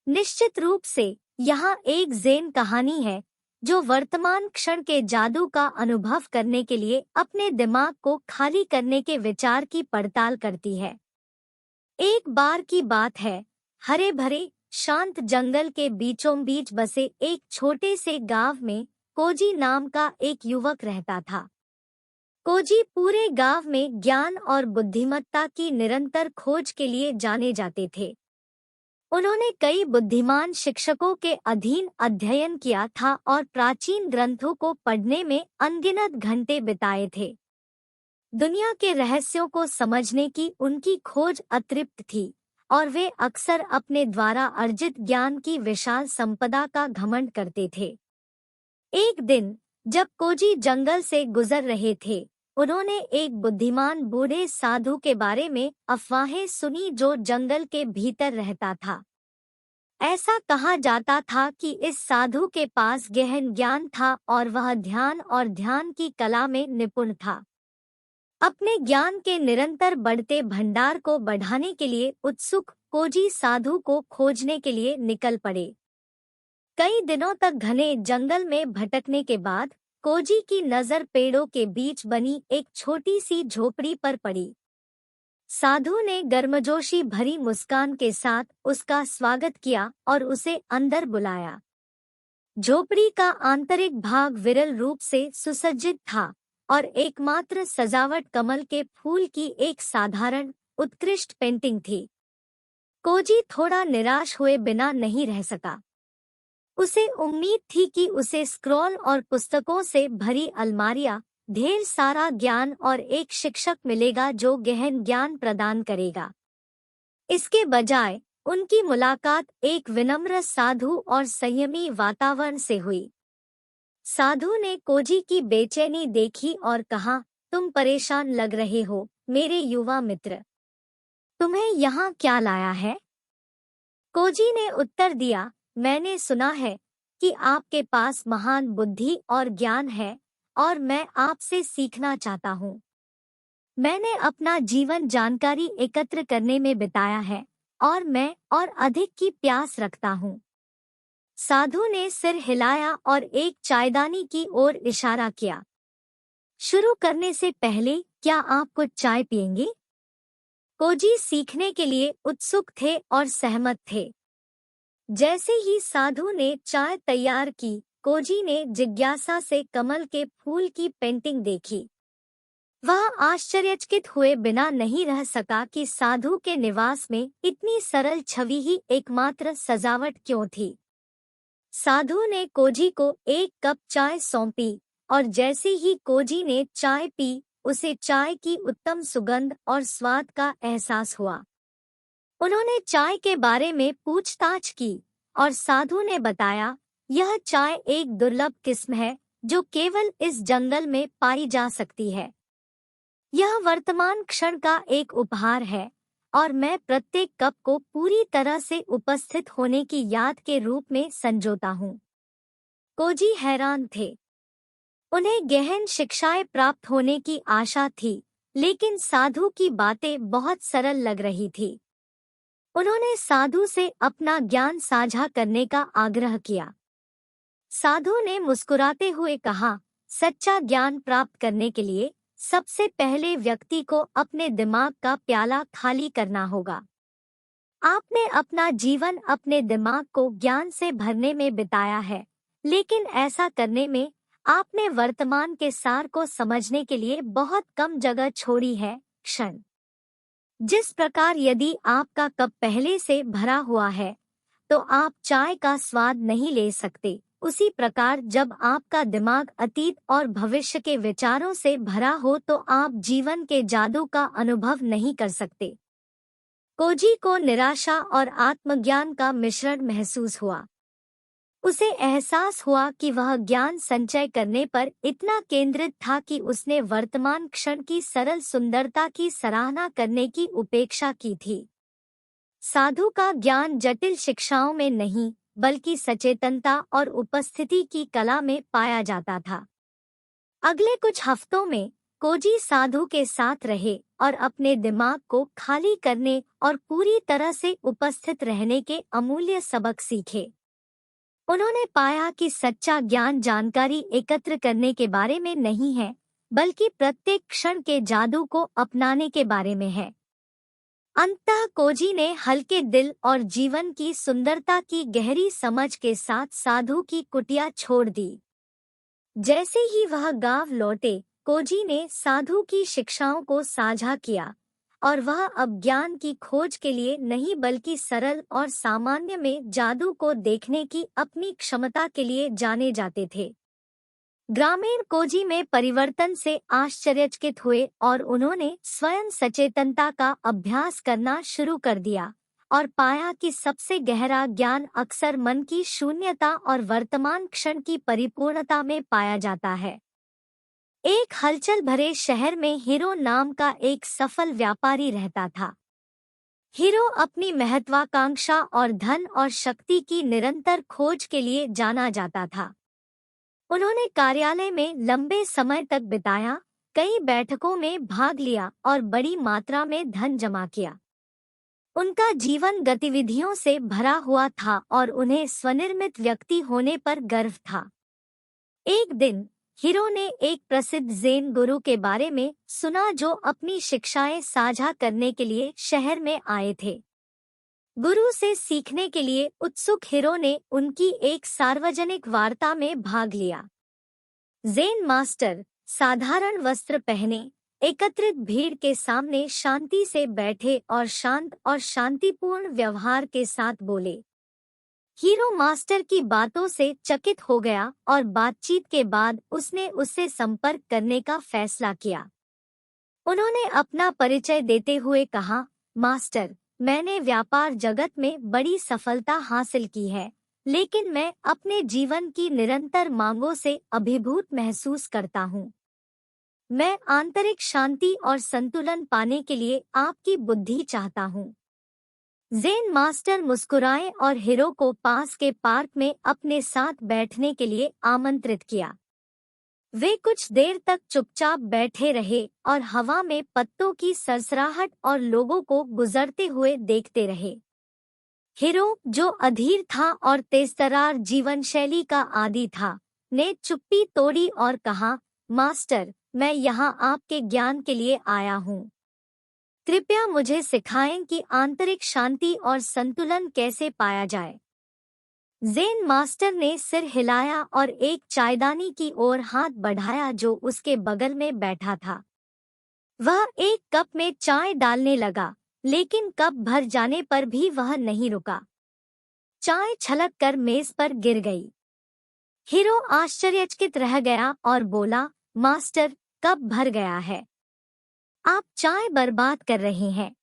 निश्चित रूप से यहाँ एक ज़ेन कहानी है जो वर्तमान क्षण के जादू का अनुभव करने के लिए अपने दिमाग को खाली करने के विचार की पड़ताल करती है। एक बार की बात है, हरे भरे शांत जंगल के बीचों बीच बसे एक छोटे से गांव में कोजी नाम का एक युवक रहता था। कोजी पूरे गांव में ज्ञान और बुद्धिमत्ता की निरंतर खोज के लिए जाने जाते थे। उन्होंने कई बुद्धिमान शिक्षकों के अधीन अध्ययन किया था और प्राचीन ग्रंथों को पढ़ने में अनगिनत घंटे बिताए थे। दुनिया के रहस्यों को समझने की उनकी खोज अतृप्त थी और वे अक्सर अपने द्वारा अर्जित ज्ञान की विशाल संपदा का घमंड करते थे। एक दिन जब कोजी जंगल से गुजर रहे थे, उन्होंने एक बुद्धिमान बूढ़े साधु के बारे में अफवाहें सुनी जो जंगल के भीतर रहता था। ऐसा कहा जाता था कि इस साधु के पास गहन ज्ञान था और वह ध्यान और ध्यान की कला में निपुण था। अपने ज्ञान के निरंतर बढ़ते भंडार को बढ़ाने के लिए उत्सुक कोजी साधु को खोजने के लिए निकल पड़े। कई दिनों तक घने जंगल में भटकने के बाद कोजी की नजर पेड़ों के बीच बनी एक छोटी सी झोपड़ी पर पड़ी। साधु ने गर्मजोशी भरी मुस्कान के साथ उसका स्वागत किया और उसे अंदर बुलाया। झोपड़ी का आंतरिक भाग विरल रूप से सुसज्जित था और एकमात्र सजावट कमल के फूल की एक साधारण उत्कृष्ट पेंटिंग थी। कोजी थोड़ा निराश हुए बिना नहीं रह सका। उसे उम्मीद थी कि उसे स्क्रॉल और पुस्तकों से भरी अलमारियां, ढेर सारा ज्ञान और एक शिक्षक मिलेगा जो गहन ज्ञान प्रदान करेगा। इसके बजाय उनकी मुलाकात एक विनम्र साधु और संयमी वातावरण से हुई। साधु ने कोजी की बेचैनी देखी और कहा, तुम परेशान लग रहे हो मेरे युवा मित्र। तुम्हें यहाँ क्या लाया है? कोजी ने उत्तर दिया, मैंने सुना है कि आपके पास महान बुद्धि और ज्ञान है और मैं आपसे सीखना चाहता हूँ। मैंने अपना जीवन जानकारी एकत्र करने में बिताया है और मैं और अधिक की प्यास रखता हूँ। साधु ने सिर हिलाया और एक चायदानी की ओर इशारा किया। शुरू करने से पहले क्या आप कुछ चाय पिएंगे? कोजी सीखने के लिए उत्सुक थे और सहमत थे। जैसे ही साधु ने चाय तैयार की, कोजी ने जिज्ञासा से कमल के फूल की पेंटिंग देखी। वह आश्चर्यचकित हुए बिना नहीं रह सका कि साधु के निवास में इतनी सरल छवि ही एकमात्र सजावट क्यों थी। साधु ने कोजी को एक कप चाय सौंपी और जैसे ही कोजी ने चाय पी, उसे चाय की उत्तम सुगंध और स्वाद का एहसास हुआ। उन्होंने चाय के बारे में पूछताछ की और साधु ने बताया, यह चाय एक दुर्लभ किस्म है जो केवल इस जंगल में पाई जा सकती है। यह वर्तमान क्षण का एक उपहार है और मैं प्रत्येक कप को पूरी तरह से उपस्थित होने की याद के रूप में संजोता हूँ। कोजी हैरान थे। उन्हें गहन शिक्षाएं प्राप्त होने की आशा थी, लेकिन साधु की बातें बहुत सरल लग रही थी। उन्होंने साधु से अपना ज्ञान साझा करने का आग्रह किया। साधु ने मुस्कुराते हुए कहा, सच्चा ज्ञान प्राप्त करने के लिए सबसे पहले व्यक्ति को अपने दिमाग का प्याला खाली करना होगा। आपने अपना जीवन अपने दिमाग को ज्ञान से भरने में बिताया है, लेकिन ऐसा करने में आपने वर्तमान के सार को समझने के लिए बहुत कम जगह छोड़ी है। क्षण जिस प्रकार यदि आपका कप पहले से भरा हुआ है तो आप चाय का स्वाद नहीं ले सकते, उसी प्रकार जब आपका दिमाग अतीत और भविष्य के विचारों से भरा हो तो आप जीवन के जादू का अनुभव नहीं कर सकते। कोजी को निराशा और आत्मज्ञान का मिश्रण महसूस हुआ। उसे एहसास हुआ कि वह ज्ञान संचय करने पर इतना केंद्रित था कि उसने वर्तमान क्षण की सरल सुंदरता की सराहना करने की उपेक्षा की थी। साधु का ज्ञान जटिल शिक्षाओं में नहीं, बल्कि सचेतनता और उपस्थिति की कला में पाया जाता था। अगले कुछ हफ्तों में कोजी साधु के साथ रहे और अपने दिमाग को खाली करने और पूरी तरह से उपस्थित रहने के अमूल्य सबक सीखे। उन्होंने पाया कि सच्चा ज्ञान जानकारी एकत्र करने के बारे में नहीं है, बल्कि प्रत्येक क्षण के जादू को अपनाने के बारे में है। अंततः कोजी ने हल्के दिल और जीवन की सुंदरता की गहरी समझ के साथ साधु की कुटिया छोड़ दी। जैसे ही वह गांव लौटे, कोजी ने साधु की शिक्षाओं को साझा किया और वह अब ज्ञान की खोज के लिए नहीं बल्कि सरल और सामान्य में जादू को देखने की अपनी क्षमता के लिए जाने जाते थे। ग्रामीण कोजी में परिवर्तन से आश्चर्यचकित हुए और उन्होंने स्वयं सचेतनता का अभ्यास करना शुरू कर दिया और पाया कि सबसे गहरा ज्ञान अक्सर मन की शून्यता और वर्तमान क्षण की परिपूर्णता में पाया जाता है। एक हलचल भरे शहर में हीरो नाम का एक सफल व्यापारी रहता था। हीरो अपनी महत्वाकांक्षा और धन और शक्ति की निरंतर खोज के लिए जाना जाता था। उन्होंने कार्यालय में लंबे समय तक बिताया, कई बैठकों में भाग लिया और बड़ी मात्रा में धन जमा किया। उनका जीवन गतिविधियों से भरा हुआ था और उन्हें स्वनिर्मित व्यक्ति होने पर गर्व था। एक दिन हीरो ने एक प्रसिद्ध ज़ेन गुरु के बारे में सुना जो अपनी शिक्षाएं साझा करने के लिए शहर में आए थे। गुरु से सीखने के लिए उत्सुक हीरो ने उनकी एक सार्वजनिक वार्ता में भाग लिया। ज़ेन मास्टर साधारण वस्त्र पहने एकत्रित भीड़ के सामने शांति से बैठे और शांत और शांतिपूर्ण व्यवहार के साथ बोले। हीरो मास्टर की बातों से चकित हो गया और बातचीत के बाद उसने उससे संपर्क करने का फैसला किया। उन्होंने अपना परिचय देते हुए कहा, मास्टर, मैंने व्यापार जगत में बड़ी सफलता हासिल की है, लेकिन मैं अपने जीवन की निरंतर मांगों से अभिभूत महसूस करता हूँ। मैं आंतरिक शांति और संतुलन पाने के लिए आपकी बुद्धि चाहता हूँ। ज़ेन मास्टर मुस्कुराए और हीरो को पास के पार्क में अपने साथ बैठने के लिए आमंत्रित किया। वे कुछ देर तक चुपचाप बैठे रहे और हवा में पत्तों की सरसराहट और लोगों को गुजरते हुए देखते रहे। हीरो, जो अधीर था और तेजतर्रार जीवन शैली का आदी था, ने चुप्पी तोड़ी और कहा, मास्टर, मैं यहाँ आपके ज्ञान के लिए आया हूँ। कृपया मुझे सिखाएं कि आंतरिक शांति और संतुलन कैसे पाया जाए। ज़ेन मास्टर ने सिर हिलाया और एक चायदानी की ओर हाथ बढ़ाया जो उसके बगल में बैठा था। वह एक कप में चाय डालने लगा, लेकिन कप भर जाने पर भी वह नहीं रुका। चाय छलक कर मेज पर गिर गई। हीरो आश्चर्यचकित रह गया और बोला, मास्टर, कप भर गया है। आप चाय बर्बाद कर रहे हैं।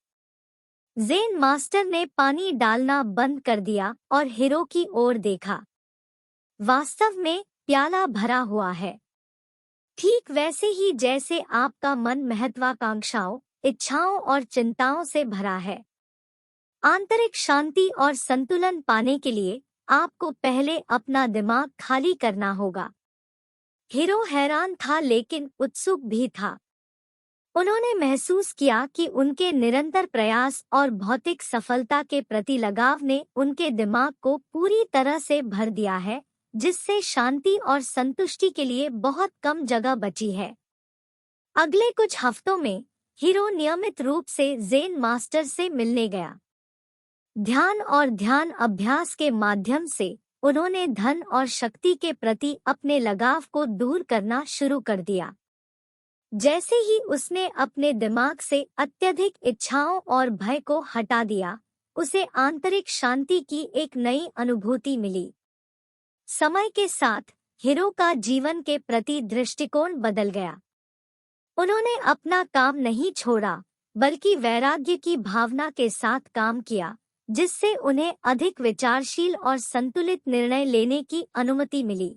ज़ेन मास्टर ने पानी डालना बंद कर दिया और हीरो की ओर देखा। वास्तव में प्याला भरा हुआ है, ठीक वैसे ही जैसे आपका मन महत्वाकांक्षाओं, इच्छाओं और चिंताओं से भरा है। आंतरिक शांति और संतुलन पाने के लिए आपको पहले अपना दिमाग खाली करना होगा। हीरो हैरान था लेकिन उत्सुक भी था। उन्होंने महसूस किया कि उनके निरंतर प्रयास और भौतिक सफलता के प्रति लगाव ने उनके दिमाग को पूरी तरह से भर दिया है, जिससे शांति और संतुष्टि के लिए बहुत कम जगह बची है। अगले कुछ हफ्तों में हीरो नियमित रूप से ज़ेन मास्टर से मिलने गया। ध्यान और ध्यान अभ्यास के माध्यम से उन्होंने धन और शक्ति के प्रति अपने लगाव को दूर करना शुरू कर दिया। जैसे ही उसने अपने दिमाग से अत्यधिक इच्छाओं और भय को हटा दिया, उसे आंतरिक शांति की एक नई अनुभूति मिली। समय के साथ हीरो का जीवन के प्रति दृष्टिकोण बदल गया। उन्होंने अपना काम नहीं छोड़ा, बल्कि वैराग्य की भावना के साथ काम किया, जिससे उन्हें अधिक विचारशील और संतुलित निर्णय लेने की अनुमति मिली।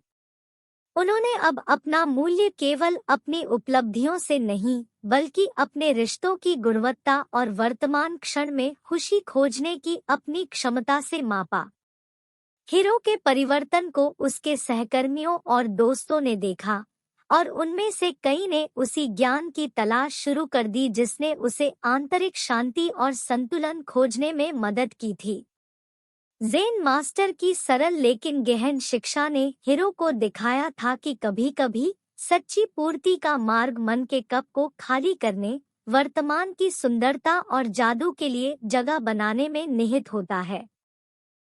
उन्होंने अब अपना मूल्य केवल अपनी उपलब्धियों से नहीं, बल्कि अपने रिश्तों की गुणवत्ता और वर्तमान क्षण में खुशी खोजने की अपनी क्षमता से मापा। हीरो के परिवर्तन को उसके सहकर्मियों और दोस्तों ने देखा और उनमें से कई ने उसी ज्ञान की तलाश शुरू कर दी जिसने उसे आंतरिक शांति और संतुलन खोजने में मदद की थी। ज़ेन मास्टर की सरल लेकिन गहन शिक्षा ने हीरो को दिखाया था कि कभी-कभी सच्ची पूर्ति का मार्ग मन के कप को खाली करने, वर्तमान की सुंदरता और जादू के लिए जगह बनाने में निहित होता है।